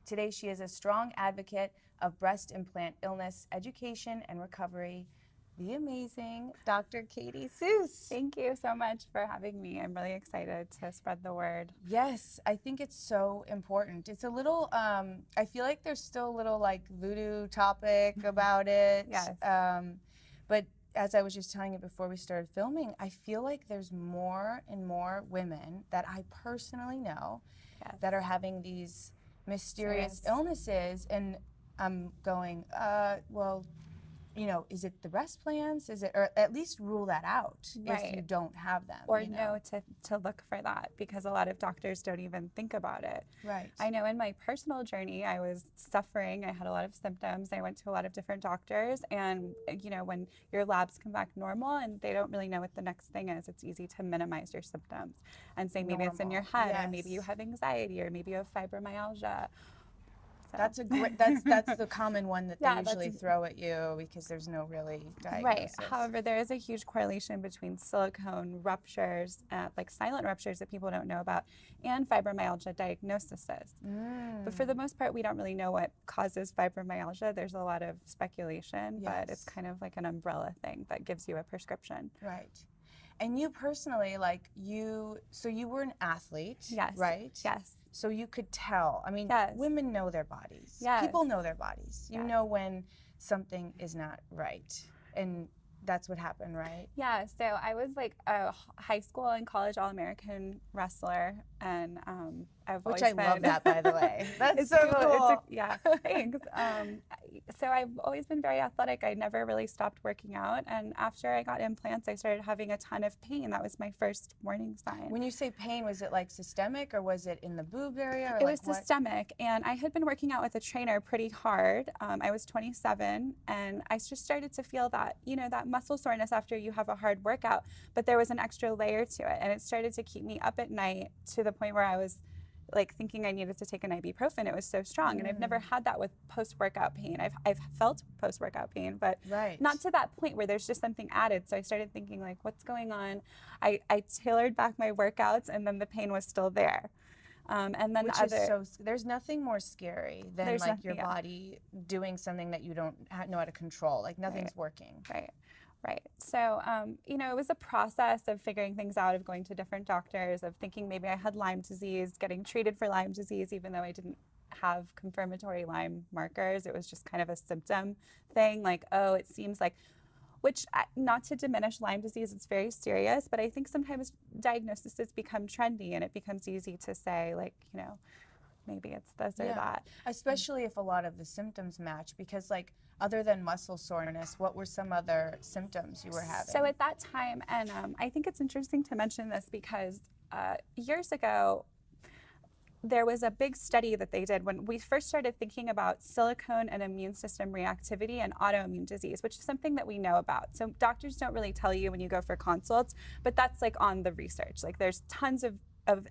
Today, she is a strong advocate of breast implant illness, education, and recovery. The amazing Dr. Kayte Susse. Thank you so much for having me. I'm really excited to spread the word. Yes, I think it's so important. It's a little, I feel like there's still a little like voodoo topic about it. Yes. But as I was just telling you before we started filming, I feel like there's more and more women that I personally know that are having these mysterious illnesses, and I'm going, well, you know, is it the breast plants? Is it, or at least rule that out if you don't have them. Or know to look for that, because a lot of doctors don't even think about it. Right. I know in my personal journey, I was suffering. I had a lot of symptoms. I went to a lot of different doctors, and you know, when your labs come back normal and they don't really know what the next thing is, it's easy to minimize your symptoms and say maybe it's in your head, or maybe you have anxiety, or maybe you have fibromyalgia. So. That's a great. That's the common one that they usually throw at you because there's no really diagnosis. Right. However, there is a huge correlation between silicone ruptures, like silent ruptures that people don't know about, and fibromyalgia diagnoses. But for the most part, we don't really know what causes fibromyalgia. There's a lot of speculation, but it's kind of like an umbrella thing that gives you a prescription. Right. And you personally, like so you were an athlete, right? Yes. So you could tell. I mean, women know their bodies. People know their bodies. You know when something is not right. And that's what happened, right? Yeah, so I was like a high school and college All-American wrestler, and I've always been... Which I love that, by the way. That's so cool. Thanks. So I've always been very athletic. I never really stopped working out, and after I got implants, I started having a ton of pain. That was my first warning sign. When you say pain, was it like systemic, or was it in the boob area? Or it was systemic, and I had been working out with a trainer pretty hard. I was 27, and I just started to feel that, you know, that muscle soreness after you have a hard workout, but there was an extra layer to it, and it started to keep me up at night to the point where I was like thinking I needed to take an ibuprofen. It was so strong, and I've never had that with post-workout pain. I've felt post-workout pain, but not to that point where there's just something added. So I started thinking, like, what's going on? I tailored back my workouts, and then the pain was still there. And then there's nothing more scary than like your body doing something that you don't know how to control. Like nothing's working. Right. So, you know, it was a process of figuring things out, of going to different doctors, of thinking maybe I had Lyme disease, getting treated for Lyme disease, even though I didn't have confirmatory Lyme markers. It was just kind of a symptom thing, like, oh, it seems like, which, not to diminish Lyme disease, it's very serious, but I think sometimes diagnoses become trendy, and it becomes easy to say, like, you know, maybe it's this or that. Especially if a lot of the symptoms match, because like other than muscle soreness, what were some other symptoms you were having? So at that time, and I think it's interesting to mention this because years ago, there was a big study that they did when we first started thinking about silicone and immune system reactivity and autoimmune disease, which is something that we know about. So doctors don't really tell you when you go for consults, but that's like on the research. Like there's tons of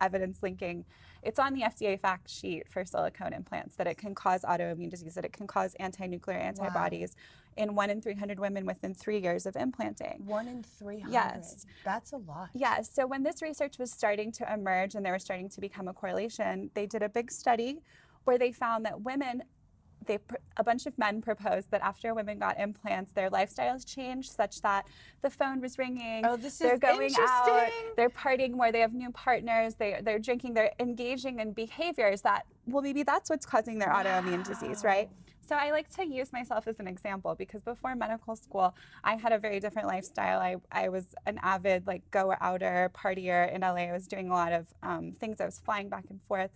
evidence linking. It's on the FDA fact sheet for silicone implants that it can cause autoimmune disease, that it can cause anti-nuclear antibodies in 1 in 300 women within 3 years of implanting. 1 in 300? Yes. That's a lot. Yes. So when this research was starting to emerge and there was starting to become a correlation, they did a big study where they found that women, a bunch of men proposed that after women got implants, their lifestyles changed such that the phone was ringing. Oh, this they're is going out, interesting. they're partying more, they have new partners, they're drinking, they're engaging in behaviors that, well, maybe that's what's causing their autoimmune disease, right? So I like to use myself as an example because before medical school, I had a very different lifestyle. I was an avid like go-outer, partier in LA. I was doing a lot of things. I was flying back and forth.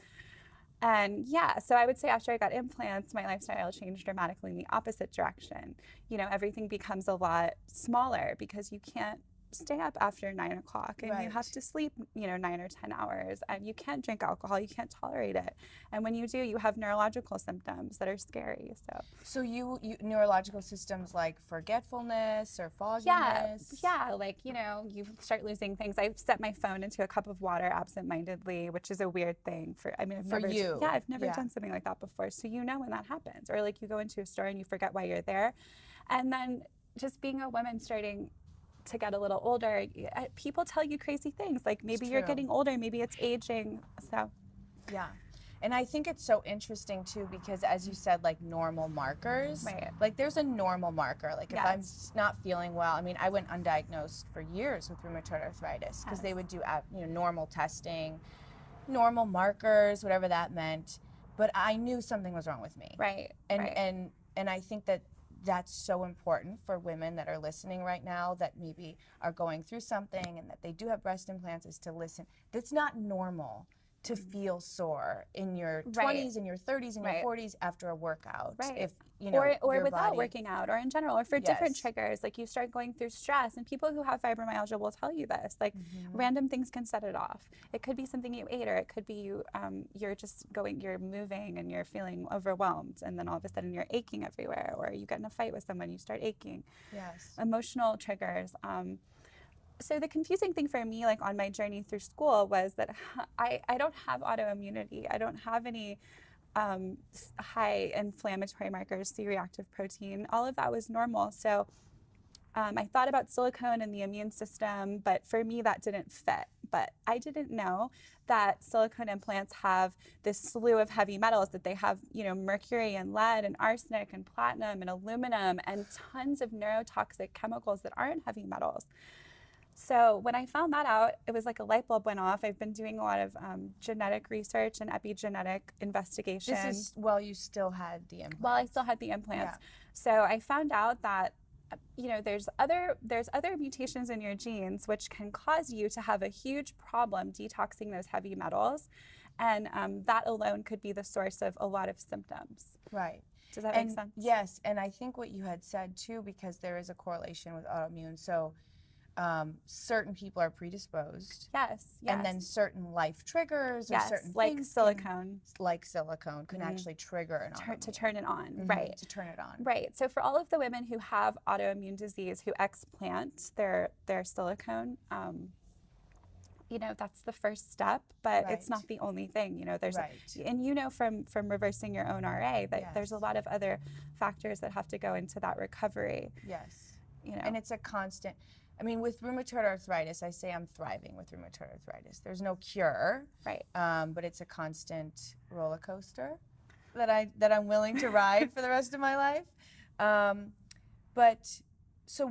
And yeah, so I would say after I got implants, my lifestyle changed dramatically in the opposite direction. You know, everything becomes a lot smaller because you can't stay up after 9 o'clock and you have to sleep, you know, 9 or 10 hours, and you can't drink alcohol, you can't tolerate it. And when you do, you have neurological symptoms that are scary. So you neurological systems like forgetfulness or fogginess? Yeah, like, you know, you start losing things. I set my phone into a cup of water absentmindedly, which is a weird thing I've never done something like that before. So you know when that happens. Or like you go into a store and you forget why you're there. And then just being a woman starting to get a little older, people tell you crazy things, like maybe you're getting older, maybe it's aging. So yeah. And I think it's so interesting too, because as you said, like normal markers, Right. like there's a normal marker. Like if I'm Yes. not feeling well, I mean, I went undiagnosed for years with rheumatoid arthritis because they Yes. would do, normal testing, normal markers, whatever that meant. But I knew something was wrong with me. Right. And, right. and I think that that's so important for women that are listening right now that maybe are going through something and that they do have breast implants, is to listen. It's not normal to feel sore in your 20s and your 30s and your 40s after a workout. Right. If you know, or your without body, working out, or in general, or for different triggers, like you start going through stress, and people who have fibromyalgia will tell you this, like random things can set it off. It could be something you ate, or it could be you're moving and you're feeling overwhelmed, and then all of a sudden you're aching everywhere, or you get in a fight with someone, you start aching. Yes. Emotional triggers. So the confusing thing for me, like on my journey through school, was that I don't have autoimmunity. I don't have any high inflammatory markers, C-reactive protein. All of that was normal. So I thought about silicone and the immune system, but for me that didn't fit. But I didn't know that silicone implants have this slew of heavy metals, that they have, mercury and lead and arsenic and platinum and aluminum and tons of neurotoxic chemicals that aren't heavy metals. So when I found that out, it was like a light bulb went off. I've been doing a lot of genetic research and epigenetic investigation. This is while you still had the implants. While I still had the implants. Yeah. So I found out that there's other mutations in your genes which can cause you to have a huge problem detoxing those heavy metals, and that alone could be the source of a lot of symptoms. Right. Does that make sense? Yes, and I think what you had said too, because there is a correlation with autoimmune. So certain people are predisposed. Yes. And then certain life triggers or certain like things silicone. Like silicone can actually trigger an autoimmune. To turn it on, right. To turn it on. Right. So for all of the women who have autoimmune disease who explant their silicone, that's the first step, but it's not the only thing. There's and from reversing your own RA that there's a lot of other factors that have to go into that recovery. Yes. And it's a constant. I mean, with rheumatoid arthritis, I say I'm thriving with rheumatoid arthritis. There's no cure, right? But it's a constant roller coaster that I'm willing to ride for the rest of my life. But so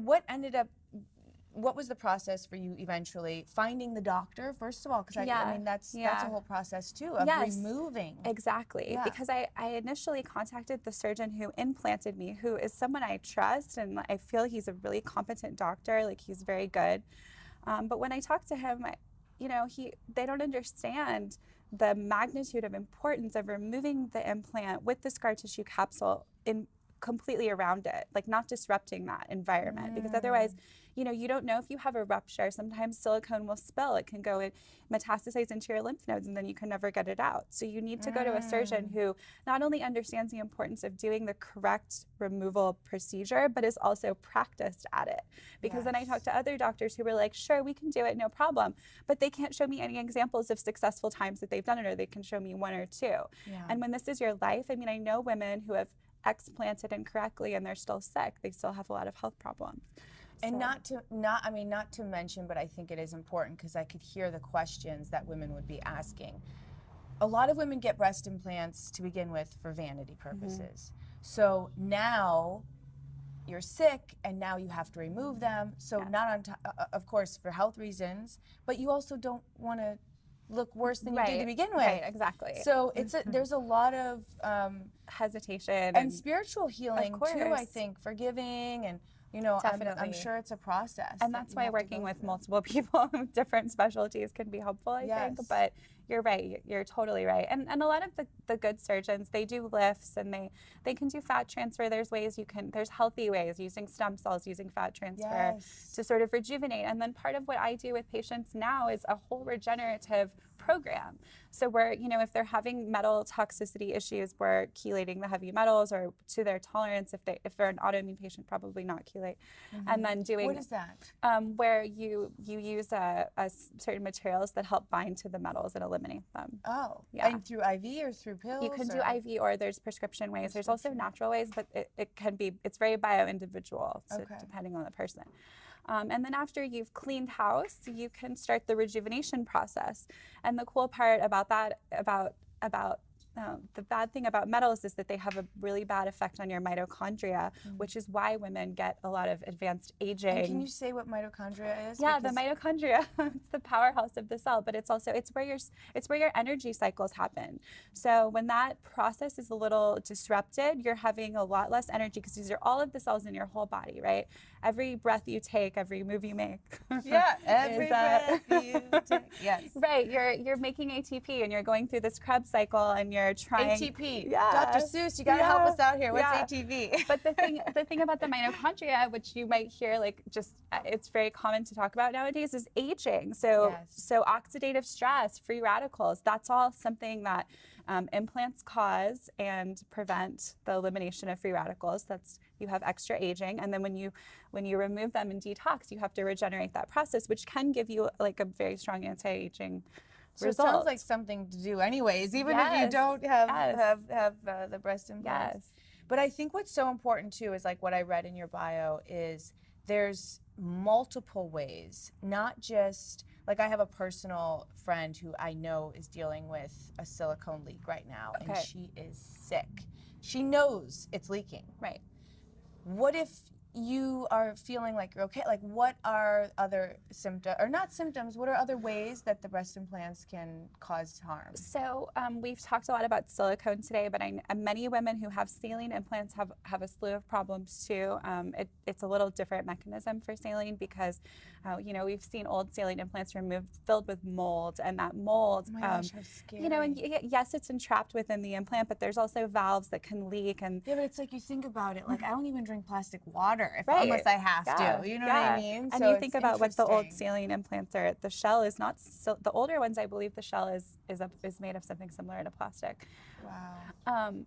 what was the process for you eventually finding the doctor, first of all? Because I mean, that's a whole process too of removing. Exactly. Yeah. Because I initially contacted the surgeon who implanted me, who is someone I trust, and I feel he's a really competent doctor. Like, he's very good. But when I talked to him, they don't understand the magnitude of importance of removing the implant with the scar tissue capsule completely around it, like not disrupting that environment, because otherwise, you don't know if you have a rupture. Sometimes silicone will spill. It can go and metastasize into your lymph nodes, and then you can never get it out. So you need to go to a surgeon who not only understands the importance of doing the correct removal procedure, but is also practiced at it. Because then I talked to other doctors who were like, sure, we can do it, no problem. But they can't show me any examples of successful times that they've done it, or they can show me one or two. Yeah. And when this is your life, I mean, I know women who have explanted incorrectly and they're still sick. They still have a lot of health problems. And not to mention, but I think it is important because I could hear the questions that women would be asking. A lot of women get breast implants to begin with for vanity purposes. So now you're sick and now you have to remove them. So not on of course for health reasons, but you also don't want to look worse than you did to begin with. Right, exactly. So there's a lot of hesitation and spiritual healing too, I think, forgiving, and I'm sure it's a process. And that's why working with multiple people with different specialties can be helpful, I think. But you're right. You're totally right. And a lot of the good surgeons, they do lifts and they can do fat transfer. There's healthy ways, using stem cells, using fat transfer to sort of rejuvenate. And then part of what I do with patients now is a whole regenerative program. So we're, if they're having metal toxicity issues, we're chelating the heavy metals or to their tolerance. If they're an autoimmune patient, probably not chelate. And then doing, what is that? Where you use certain materials that help bind to the metals and eliminate them. Oh, yeah. And through IV or through pills? You can do IV, or there's prescription ways. There's also natural ways, but it's very bio-individual, depending on the person. And then after you've cleaned house, you can start the rejuvenation process. And the cool part about that, about the bad thing about metals is that they have a really bad effect on your mitochondria, which is why women get a lot of advanced aging. And can you say what mitochondria is? Yeah, the mitochondria, it's the powerhouse of the cell, but it's also, it's where your energy cycles happen. So when that process is a little disrupted, you're having a lot less energy, because these are all of the cells in your whole body, right? Every breath you take, every move you make. Yeah, every breath you take. Yes. Right, you're making ATP, and you're going through this Krebs cycle, and you're trying. ATP. Yeah. Dr. Seuss, you gotta help us out here. What's Yeah. ATP? But the thing about the mitochondria, which you might hear, like, just it's very common to talk about nowadays, is aging. So Yes. so oxidative stress, free radicals, that's all something that implants cause and prevent the elimination of free radicals. That's, you have extra aging, and then when you remove them in detox, you have to regenerate that process, which can give you like a very strong anti-aging So result. it sounds like something to do anyways, even if you Yes. don't have the breast implants. Yes. But I think what's so important too is, like what I read in your bio, is there's multiple ways, not just, like I have a personal friend who I know is dealing with a silicone leak right now, and Okay. she is sick. She knows it's leaking. Right. What if you are feeling like you're okay? Like, what are other symptoms, or not symptoms, what are other ways that the breast implants can cause harm? So we've talked a lot about silicone today, but many women who have saline implants have a slew of problems too. It's a little different mechanism for saline, because we've seen old saline implants removed filled with mold, and that mold, Oh my gosh, how scary. and yes, it's entrapped within the implant, but there's also valves that can leak. And yeah, but it's like, you think about it, like I don't even drink plastic water Right. unless I have Yeah. to. You know Yeah. what I mean? And So you think it's about what the old interesting. saline implants are. The shell is not the older ones. I believe the shell is made of something similar to plastic. Wow.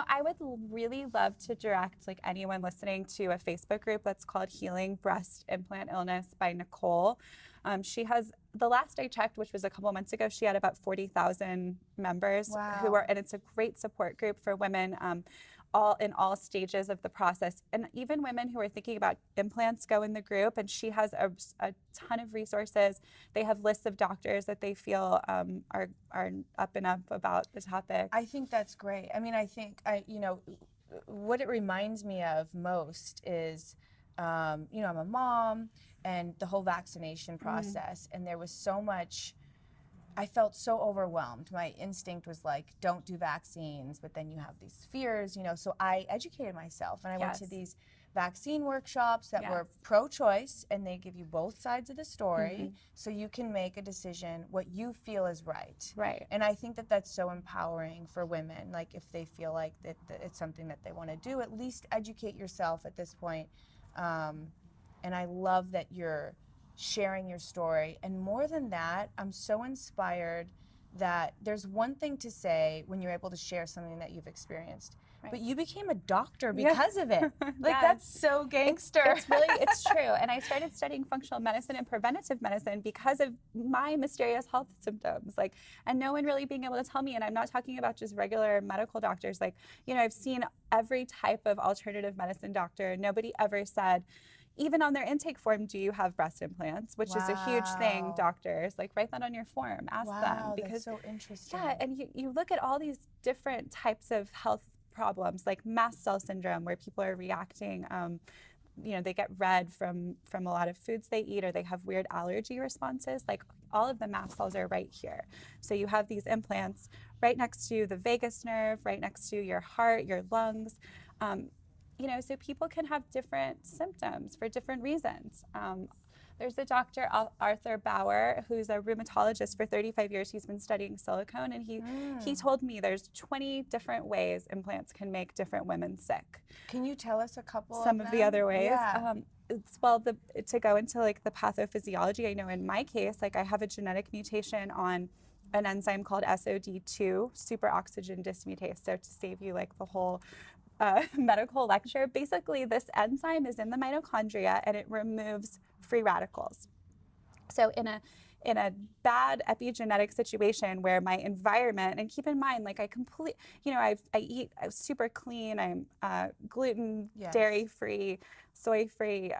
I would really love to direct like anyone listening to a Facebook group that's called Healing Breast Implant Illness by Nicole. She has, the last I checked, which was a couple months ago, she had about 40,000 members Wow. and it's a great support group for women in all stages of the process. And even women who are thinking about implants go in the group, and she has a ton of resources. They have lists of doctors that they feel are up and up about the topic. I think that's great. I mean, I think what it reminds me of most is, I'm a mom, and the whole vaccination process, and there was so much. I felt so overwhelmed. My instinct was like, don't do vaccines, but then you have these fears, so I educated myself, and I went to Yes. these vaccine workshops that were Yes. pro-choice, and they give you both sides of the story, so you can make a decision what you feel is right. Right. And I think that that's so empowering for women. Like, if they feel like that it's something that they want to do, at least educate yourself at this point. And I love that you're sharing your story. And more than that, I'm so inspired that there's one thing to say when you're able to share something that you've experienced, but you became a doctor because of it. Like, Yes. that's so gangster. It's true. And I started studying functional medicine and preventative medicine because of my mysterious health symptoms. Like, and no one really being able to tell me. And I'm not talking about just regular medical doctors. Like, I've seen every type of alternative medicine doctor. Nobody ever said, even on their intake form, do you have breast implants? Which is a huge thing, Wow. doctors. Like, write that on your form, ask them. Wow, Because that's so interesting. yeah, and you look at all these different types of health problems, like mast cell syndrome, where people are reacting, they get red from a lot of foods they eat, or they have weird allergy responses. Like, all of the mast cells are right here. So you have these implants right next to the vagus nerve, right next to your heart, your lungs. So people can have different symptoms for different reasons. There's a doctor, Arthur Bauer, who's a rheumatologist for 35 years. He's been studying silicone, and he told me there's 20 different ways implants can make different women sick. Can you tell us a couple Some of the them? other ways. Yeah. To go into like the pathophysiology, I know in my case, like, I have a genetic mutation on an enzyme called SOD2, superoxygen dismutase. So to save you like the whole medical lecture, basically this enzyme is in the mitochondria, and it removes free radicals. So in a bad epigenetic situation where my environment, and keep in mind, like, I eat super clean, I'm gluten, Yes. dairy free, soy-free,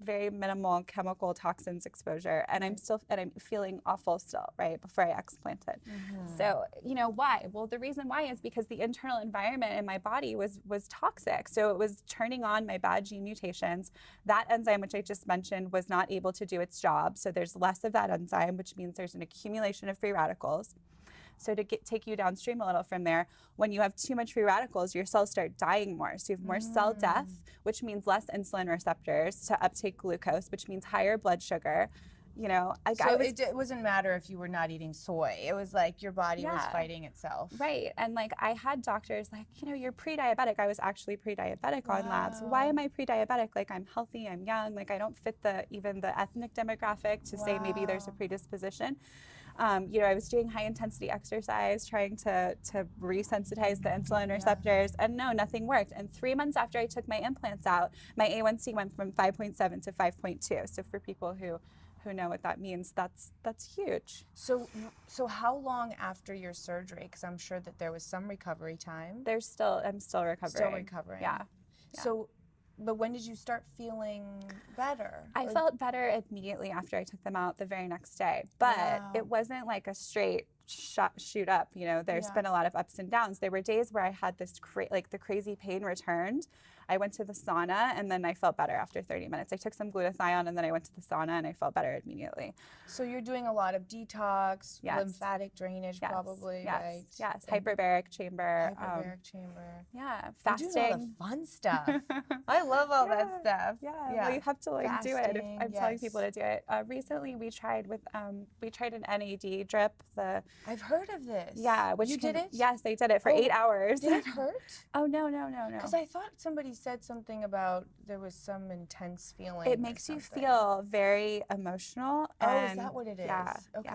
very minimal chemical toxins exposure, and I'm feeling awful still, right, before I explanted. So, why? Well, the reason why is because the internal environment in my body was toxic. So it was turning on my bad gene mutations. That enzyme, which I just mentioned, was not able to do its job. So there's less of that enzyme, which means there's an accumulation of free radicals. So to take you downstream a little from there, when you have too much free radicals, your cells start dying more. So you have more cell death, which means less insulin receptors to uptake glucose, which means higher blood sugar. It wasn't matter if you were not eating soy. It was like your body was fighting itself. Right. And like I had doctors like, you're pre-diabetic. I was actually pre-diabetic on labs. Why am I pre-diabetic? Like I'm healthy, I'm young, like I don't fit even the ethnic demographic to say maybe there's a predisposition. I was doing high intensity exercise, trying to resensitize the insulin receptors, and no, nothing worked. And 3 months after I took my implants out, my A1C went from 5.7 to 5.2. So for people who know what that means, that's huge. So how long after your surgery? Because I'm sure that there was some recovery time. I'm still recovering. Still recovering. Yeah. So, but when did you start feeling better? I felt better immediately after I took them out the very next day, but it wasn't like a straight shoot up. There's been a lot of ups and downs. There were days where I had this the crazy pain returned. I went to the sauna and then I felt better after 30 minutes. I took some glutathione and then I went to the sauna and I felt better immediately. So you're doing a lot of detox, lymphatic drainage probably, right? Yes, hyperbaric chamber. Yeah, fasting. You're doing all the fun stuff. I love all that stuff. Yeah, well, you have to do it. I'm telling people to do it. Recently we tried an NAD drip. I've heard of this. Yeah, you did it? Yes, I did it for 8 hours. Did it hurt? Oh, no. Because I thought somebody said something about there was some intense feeling. It makes you feel very emotional. Oh, is that what it is? Yeah. Okay.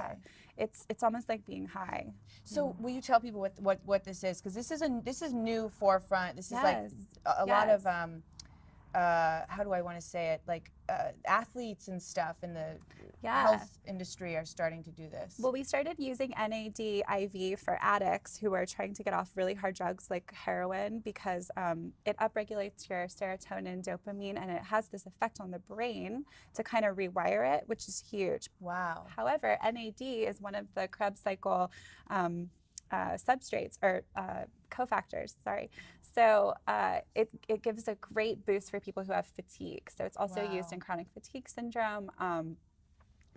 Yeah. It's almost like being high. So will you tell people what this is? Because this is new forefront. This is like a lot of how do I want to say it? Like athletes and stuff in the health industry are starting to do this. Well, we started using NAD IV for addicts who are trying to get off really hard drugs like heroin because it upregulates your serotonin, dopamine, and it has this effect on the brain to kind of rewire it, which is huge. Wow. However, NAD is one of the Krebs cycle substrates or cofactors, sorry. So it gives a great boost for people who have fatigue. So it's also used in chronic fatigue syndrome,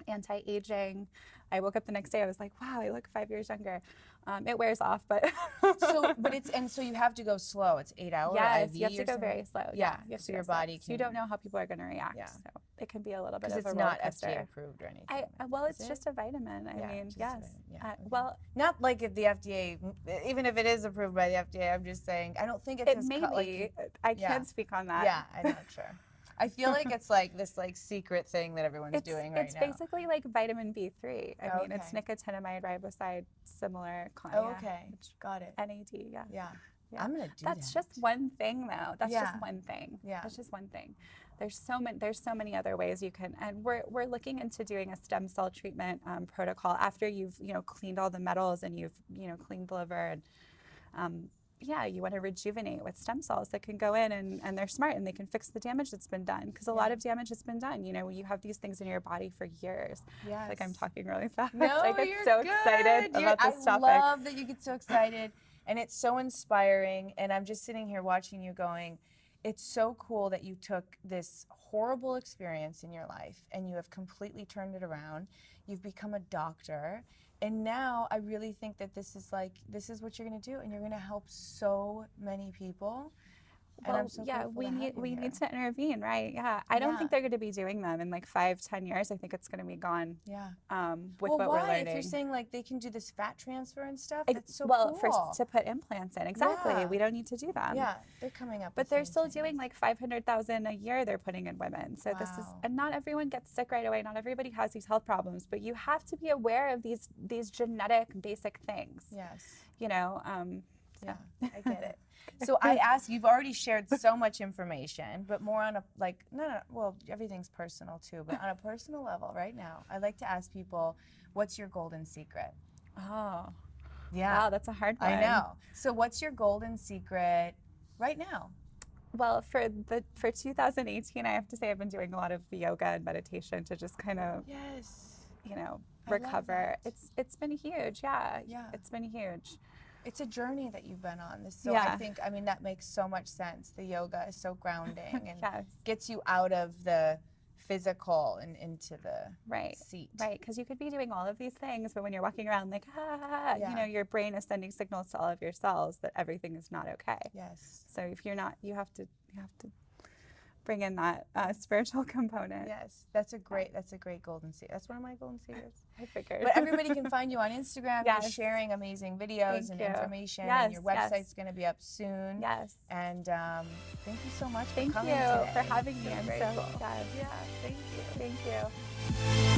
anti-aging. I woke up the next day, I was like, wow, I look 5 years younger. It wears off, but. So you have to go slow. It's 8 hours. Yes, you have to go very slow. Yeah, so your body can. You don't know how people are going to react. Yeah. So it can be a little bit of a it's roller not coaster. FDA approved or anything. It's just a vitamin. I mean, yes. Well, not like if the FDA, even if it is approved by the FDA, I'm just saying, I don't think it's as I can't speak on that. Yeah, I'm not sure. I feel like it's like this secret thing that everyone's doing right now. It's basically like vitamin B3. I mean, it's nicotinamide riboside, similar. Okay, got it. NAD, Yeah. I'm gonna do that. That's just one thing, though. That's just one thing. Yeah. That's just one thing. There's so many other ways you can, and we're looking into doing a stem cell treatment protocol after you've cleaned all the metals and you've cleaned the liver and. You want to rejuvenate with stem cells that can go in and they're smart and they can fix the damage that's been done because a lot of damage has been done. You have these things in your body for years. Yes. Like I'm talking really fast. No, I get so excited about this topic. I love that you get so excited and it's so inspiring and I'm just sitting here watching you going, it's so cool that you took this horrible experience in your life and you have completely turned it around. You've become a doctor. And now I really think that this is what you're going to do, and you're going to help so many people. Well, and I'm so we need to intervene, right? Yeah, I don't think they're going to be doing them in like 5-10 years. I think it's going to be gone. Yeah. With what we're learning. If you're saying they can do this fat transfer and stuff, that's so cool. To put implants in, exactly. Yeah. We don't need to do them. Yeah, they're coming up. But they're still doing like 500,000 a year. They're putting in women. So this is, and not everyone gets sick right away. Not everybody has these health problems. But you have to be aware of these genetic basic things. Yes. Yeah, I get it. So I ask, you've already shared so much information, but more on everything's personal too, but on a personal level right now, I like to ask people, what's your golden secret? Oh. Yeah. Wow, that's a hard one. I know. So what's your golden secret right now? Well, for 2018, I have to say I've been doing a lot of yoga and meditation to just kind of, Yes. you know, I love recover. that. It's been huge. Yeah. Yeah. It's been huge. It's a journey that you've been on. So Yeah. I think, I mean, that makes so much sense. The yoga is so grounding and Yes. gets you out of the physical and into the Right. seat. Right. Because you could be doing all of these things, but when you're walking around like, Yeah. you know, your brain is sending signals to all of your cells that everything is not okay. Yes. So if you're not, you have to bring in that spiritual component. Yes. That's a great golden seed. That's one of my golden seeds. I figured. But everybody can find you on Instagram. Yes. You're sharing amazing videos Thank and you. information. Yes, And your website's going to be up soon. Yes. And thank you so much Thank for you coming today. for having me. So I'm grateful. so glad. Yeah, thank you. Thank you.